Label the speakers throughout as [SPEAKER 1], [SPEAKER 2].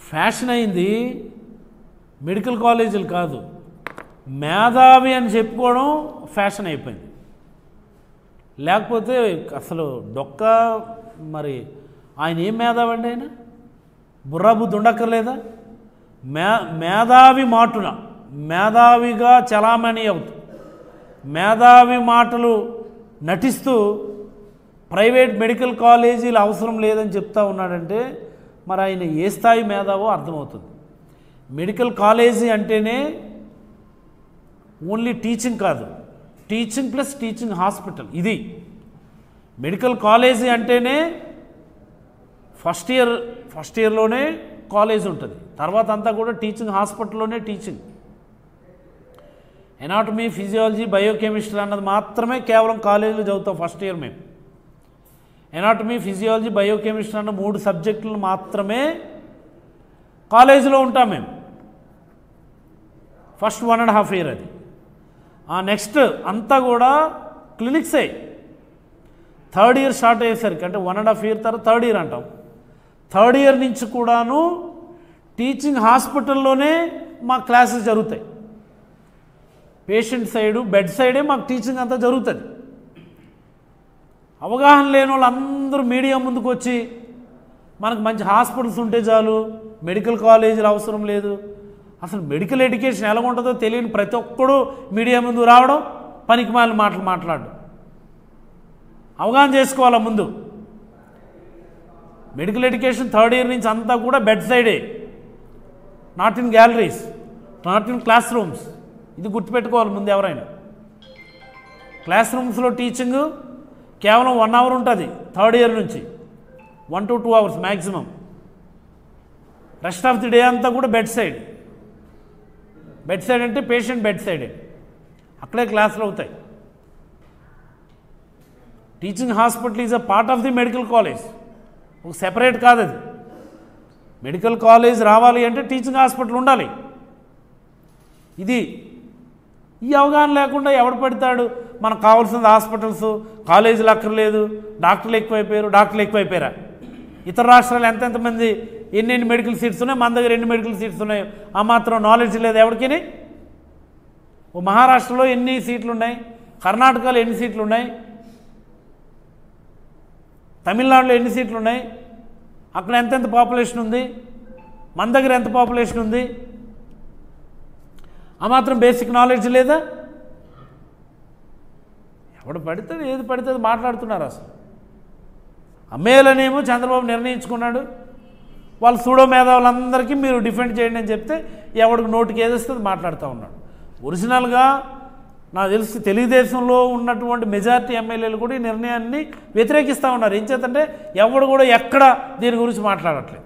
[SPEAKER 1] Fashion అయింది medical కాలేజీలు కాదు, మేధావి అని చెప్పుకోవడం ఫ్యాషన్ అయిపోయింది. లేకపోతే అసలు డొక్క మరి ఆయన ఏం మేధావి అండి? ఆయన బుర్రాబుద్ధి ఉండక్కర్లేదా? మేధావి మాటున మేధావిగా చలామణి అవుతూ మేధావి మాటలు నటిస్తూ ప్రైవేట్ మెడికల్ కాలేజీలు అవసరం లేదని చెప్తా ఉన్నాడంటే మరి ఆయన ఏ స్థాయి మేధావో అర్థమవుతుంది. మెడికల్ కాలేజీ అంటేనే ఓన్లీ టీచింగ్ కాదు, టీచింగ్ ప్లస్ టీచింగ్ హాస్పిటల్. ఇది మెడికల్ కాలేజీ అంటేనే ఫస్ట్ ఇయర్లోనే కాలేజ్ ఉంటుంది, తర్వాత అంతా కూడా టీచింగ్ హాస్పిటల్లోనే టీచింగ్. ఎనాటమీ, ఫిజియాలజీ, బయోకెమిస్ట్రీ అన్నది మాత్రమే కేవలం కాలేజీలో చదువుతాం ఫస్ట్ ఇయర్. మేము ఎనాటమీ, ఫిజియాలజీ, బయోకెమిస్ట్రీ అన్న 3 సబ్జెక్టులు మాత్రమే కాలేజీలో ఉంటాం మేము ఫస్ట్ 1.5 ఇయర్. అది నెక్స్ట్ అంతా కూడా క్లినిక్సే. థర్డ్ ఇయర్ స్టార్ట్ అయ్యేసరికి అంటే 1.5 ఇయర్ తర్వాత థర్డ్ ఇయర్ అంటాం. థర్డ్ ఇయర్ నుంచి కూడాను టీచింగ్ హాస్పిటల్లోనే మా క్లాసెస్ జరుగుతాయి. పేషెంట్ సైడు, బెడ్ సైడే మాకు టీచింగ్ అంతా జరుగుతుంది. అవగాహన లేని వాళ్ళు అందరూ మీడియా ముందుకు వచ్చి మనకు మంచి హాస్పిటల్స్ ఉంటే చాలు, మెడికల్ కాలేజీలు అవసరం లేదు, అసలు మెడికల్ ఎడ్యుకేషన్ ఎలా ఉంటుందో తెలియని ప్రతి ఒక్కడు మీడియా ముందు రావడం, పనికిమాలిన మాటలు మాట్లాడడం. అవగాహన చేసుకోవాలా ముందు. మెడికల్ ఎడ్యుకేషన్ థర్డ్ ఇయర్ నుంచి అంతా కూడా బెడ్ సైడే, not in galleries, not in classrooms. ఇది గుర్తుపెట్టుకోవాలి ముందు ఎవరైనా. క్లాస్ రూమ్స్లో టీచింగ్ కేవలం 1 అవర్ ఉంటుంది థర్డ్ ఇయర్ నుంచి, 1 to 2 hours maximum. Rest of the day అంతా కూడా బెడ్ సైడ్. బెడ్ సైడ్ అంటే పేషెంట్ బెడ్ సైడే, అక్కడే క్లాసులు అవుతాయి. Teaching hospital is a part of the medical college, ఒక సెపరేట్ కాదు అది. మెడికల్ కాలేజ్ రావాలి అంటే టీచింగ్ హాస్పిటల్ ఉండాలి. ఇది ఈ అవగాహన లేకుండా ఎవడు పడతాడు మనకు కావాల్సిన హాస్పిటల్స్, కాలేజీలు అక్కర్లేదు, డాక్టర్లు ఎక్కువైపోయారా? ఇతర రాష్ట్రాలు ఎంతమంది ఎన్ని మెడికల్ సీట్స్ ఉన్నాయి, మన దగ్గర ఎన్ని మెడికల్ సీట్స్ ఉన్నాయి ఆ మాత్రం నాలెడ్జ్ లేదు ఎవరికి. ఓ మహారాష్ట్రలో ఎన్ని సీట్లు ఉన్నాయి, కర్ణాటకలో ఎన్ని సీట్లు ఉన్నాయి, తమిళనాడులో ఎన్ని సీట్లు ఉన్నాయి, అక్కడ ఎంతెంత పాపులేషన్ ఉంది, మన దగ్గర ఎంత పాపులేషన్ ఉంది, ఆ మాత్రం బేసిక్ నాలెడ్జ్ లేదా? ఎవడు పడితే ఏది పడితే అది మాట్లాడుతున్నారు. అసలు అమ్మేయాలనేమో చంద్రబాబు నిర్ణయించుకున్నాడు, వాళ్ళు సూడో మేధావులందరికీ మీరు డిఫెండ్ చేయండి అని చెప్తే ఎవడికి నోటికి ఏదొస్తుంది మాట్లాడుతూ ఉన్నాడు. ఒరిజినల్గా నాకు తెలిసి తెలుగుదేశంలో ఉన్నటువంటి మెజారిటీ ఎమ్మెల్యేలు కూడా ఈ నిర్ణయాన్ని వ్యతిరేకిస్తూ ఉన్నారు. ఏం చేతంటే ఎవడు కూడా ఎక్కడ దీని గురించి మాట్లాడట్లేదు.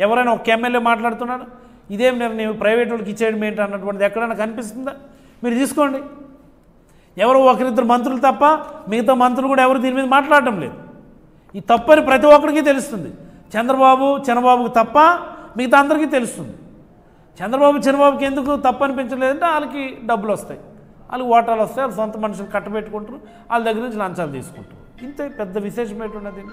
[SPEAKER 1] ఎవరైనా ఒక ఎమ్మెల్యే మాట్లాడుతున్నాడు, ఇదేం నిర్ణయం ప్రైవేట్ వాళ్ళకి ఇచ్చేయడం ఏంటి అన్నటువంటిది ఎక్కడైనా కనిపిస్తుందా? మీరు తీసుకోండి. ఎవరు ఒకరిద్దరు మంత్రులు తప్ప మిగతా మంత్రులు కూడా ఎవరు దీని మీద మాట్లాడటం లేదు. ఈ తప్పని ప్రతి ఒక్కరికి తెలుస్తుంది. చంద్రబాబుకి తప్ప మిగతా అందరికీ తెలుస్తుంది. చంద్రబాబుకి ఎందుకు తప్పు అనిపించలేదంటే వాళ్ళకి డబ్బులు వస్తాయి, వాళ్ళకి ఓటాలు వస్తాయి, వాళ్ళు సొంత మనుషులు కట్టబెట్టుకుంటారు, వాళ్ళ దగ్గర నుంచి లంచాలు తీసుకుంటారు. ఇంత పెద్ద విశేషం ఏంటి ఉన్నది?